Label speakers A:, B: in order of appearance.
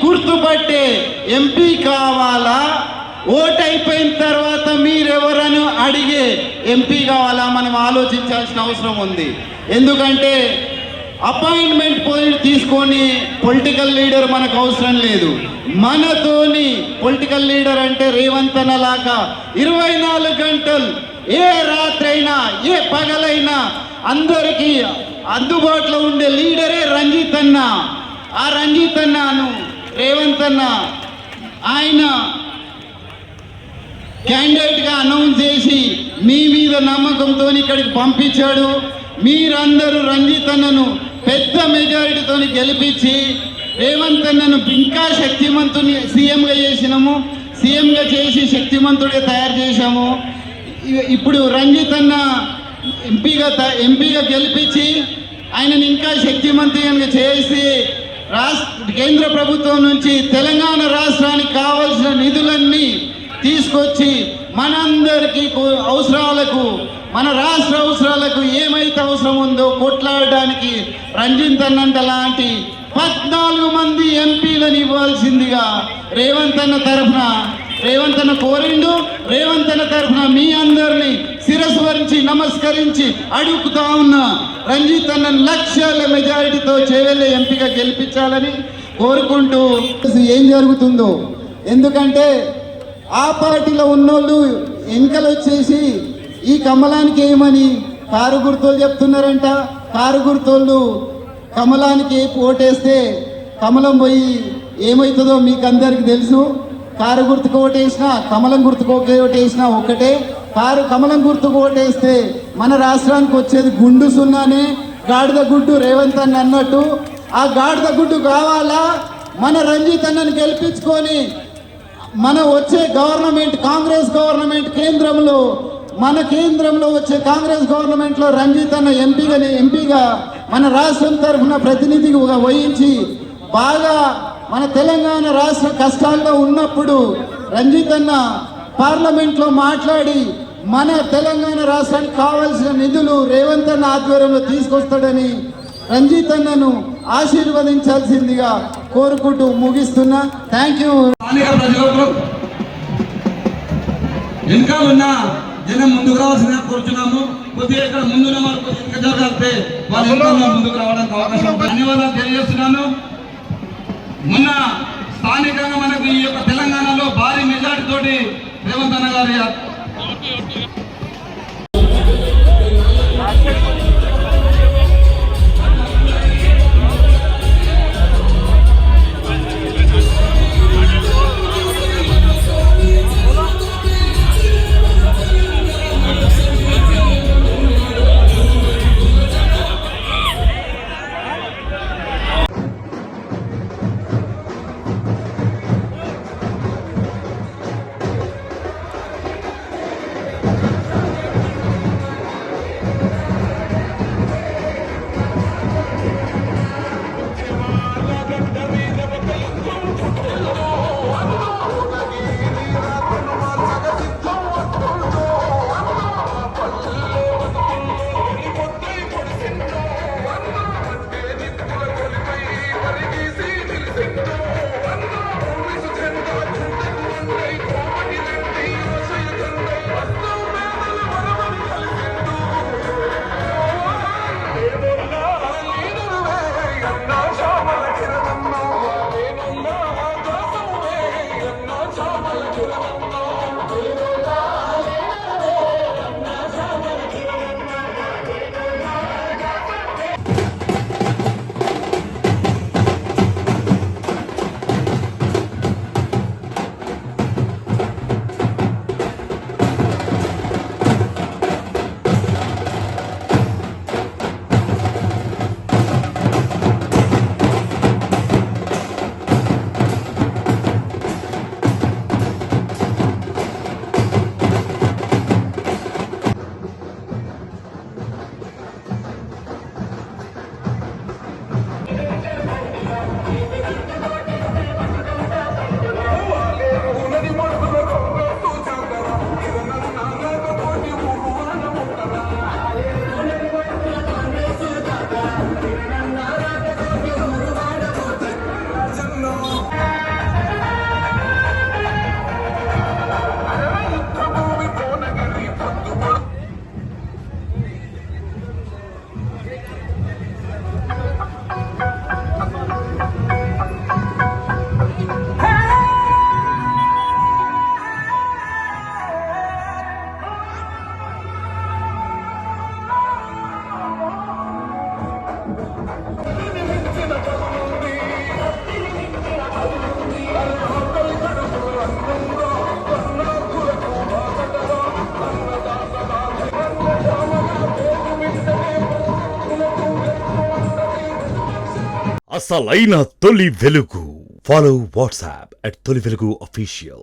A: గుర్తుపట్టే MP కావాలా, vote అయిపోయిన తర్వాత మీరెవరని అడిగే ఎంపీ కావాలా? మనం ఆలోచించాల్సిన అవసరం ఉంది. ఎందుకంటే అపాయింట్మెంట్ తీసుకొని పొలిటికల్ లీడర్ మనకు అవసరం లేదు. మనతోని పొలిటికల్ లీడర్ అంటే రేవంత్ అన్న లాగా 24 గంటలు ఏ రాత్రైనా ఏ పగలైనా అందరికీ అందుబాటులో ఉండే లీడరే రంజిత్ అన్న. ఆ రంజిత్ అన్నను రేవంత్ అన్న ఆయన క్యాండిడేట్గా అనౌన్స్ చేసి మీ మీద నమ్మకంతో ఇక్కడికి పంపించాడు. మీరందరూ రంజిత్ అన్నను పెద్ద మెజారిటీతో గెలిపించి రేవంత్ అన్నను ఇంకా శక్తిమంతుని సీఎంగా చేసినాము. సీఎంగా చేసి శక్తిమంతుడిగా తయారు చేశాము. ఇప్పుడు రంజిత్ అన్న ఎంపీగా గెలిపించి ఆయనను ఇంకా శక్తిమంతునిగా చేసి కేంద్ర ప్రభుత్వం నుంచి తెలంగాణ రాష్ట్రానికి కావాల్సిన నిధులన్నీ తీసుకొచ్చి మనందరికీ అవసరాలకు, మన రాష్ట్ర అవసరాలకు ఏమైతే అవసరం ఉందో కొట్లాడడానికి రంజిత్ అన్నంట లాంటి 14 మంది ఎంపీలను ఇవ్వాల్సిందిగా రేవంత్ అన్న తరఫున రేవంత్ అన్న కోరిండు. రేవంత్ అన్న తరఫున మీ అందరినీ శిరస్సు వరించి నమస్కరించి అడుగుతా ఉన్నా, రంజిత్ అన్న లక్షల మెజారిటీతో చేవెళ్ళ ఎంపీగా గెలిపించాలని కోరుకుంటూ ఏం జరుగుతుందో. ఎందుకంటే ఆ పార్టీలో ఉన్నోళ్ళు ఎన్నికలు వచ్చేసి ఈ కమలానికి ఏమని కారు గుర్తులు చెప్తున్నారంట. కారు గుర్తోళ్ళు కమలానికి ఓటేస్తే కమలం పోయి ఏమవుతుందో మీకు అందరికి తెలుసు. కారు గుర్తుకు ఓటేసినా కమలం గుర్తుకు ఓటేసినా ఒక్కటే. కమలం గుర్తుకు ఓటేస్తే మన రాష్ట్రానికి వచ్చేది గుండు సున్నానే, గాడిద గుడ్డు రేవంత్ అన్న అన్నట్టు. ఆ గాడిద గుడ్డు కావాలా? మన రంజిత్ అన్నని గెలిపించుకొని మన వచ్చే గవర్నమెంట్, కాంగ్రెస్ గవర్నమెంట్ కేంద్రంలో వచ్చే కాంగ్రెస్ గవర్నమెంట్లో రంజిత్ అన్న ఎంపీగా మన రాష్ట్రం తరఫున ప్రతినిధిగా వహించి బాగా మన తెలంగాణ రాష్ట్ర కష్టాల్లో ఉన్నప్పుడు రంజిత్ అన్న పార్లమెంట్లో మాట్లాడి మన తెలంగాణ రాష్ట్రానికి కావాల్సిన నిధులు రేవంత్ అన్న ఆధ్వర్యంలో తీసుకొస్తాడని రంజిత్ అన్నను ఆశీర్వదించాల్సిందిగా కోరుకుంటూ ముగిస్తున్నా. Thank you.
B: ఇంకా ఉన్న జనం ముందుకు రావాల్సిందిగా కోరుచున్నాము. కొద్దిగా ఇక్కడ ముందున్న వారు కొద్దిగా జరగాలితే వాళ్ళు ఇంకా ముందుకు రావడానికి అవకాశం. ధన్యవాదాలు తెలియజేస్తున్నాను. మొన్న స్థానికంగా మనకు ఈ యొక్క తెలంగాణలో భారీ మెజార్టీ తోటి రేవంత్ అన్న గారి
C: అసలైన తొలి వెలుగు. ఫాలో వాట్సాప్ @తొలి వెలుగు official.